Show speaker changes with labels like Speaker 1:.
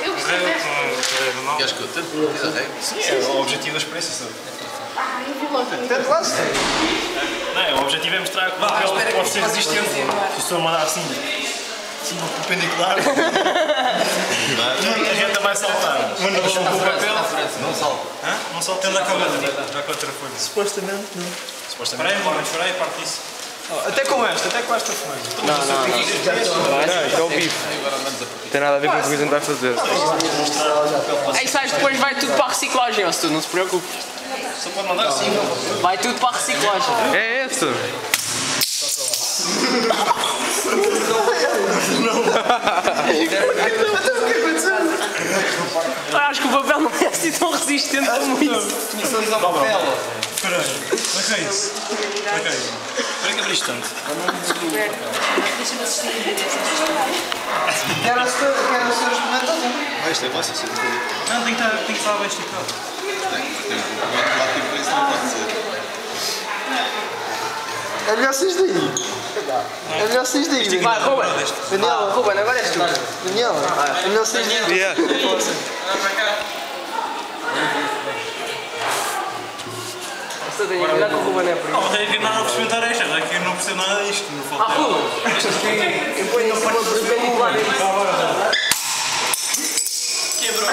Speaker 1: Eu gostei.
Speaker 2: Queres que eu tente?
Speaker 3: Sim, é o objetivo da experiência, sabe?
Speaker 1: Eu vi logo.
Speaker 3: Tente lá, sim. Não, o objetivo é mostrar que o papel pode ser resistente. Se a pessoa mandar assim, perpendicular, a gente vai saltar. Manda o papel.
Speaker 2: Não salta.
Speaker 3: Não salta na cabeça, já contra a folha.
Speaker 4: Supostamente não.
Speaker 3: Espera aí, parte disso. Até com esta folha.
Speaker 4: Não, isto é o bife. Não tem nada a ver com o que a gente vai fazer.
Speaker 1: Aí sabes, depois vai tudo para a reciclagem, se tu não se preocupes.
Speaker 3: Só pode mandar assim.
Speaker 1: Vai tudo para a reciclagem.
Speaker 4: É esse.
Speaker 1: Acho que o papel não é assim tão resistente como isso.
Speaker 2: Começamos a papel.
Speaker 3: Espera aí, como é que é isso? Espera que abrir isto tanto.
Speaker 2: Quero o seu experimentador. Isto é fácil, sim.
Speaker 3: Não, tem que estar bem esticado.
Speaker 2: Tem um automático para isso, não pode ser.
Speaker 4: É melhor vocês daí. É melhor vocês daí.
Speaker 1: Vai, Ruben.
Speaker 4: Daniela.
Speaker 1: Ruben, agora és tu.
Speaker 4: Daniela. É melhor vocês daí.
Speaker 1: Estou a cuidado com o Ruben, é por isso.
Speaker 3: Não, tenho que não experimentar esta, já que eu não percebo nada disto. Não falta.
Speaker 1: Ruben. Eu ponho em cima do papel e levar isso.
Speaker 3: Quebrou.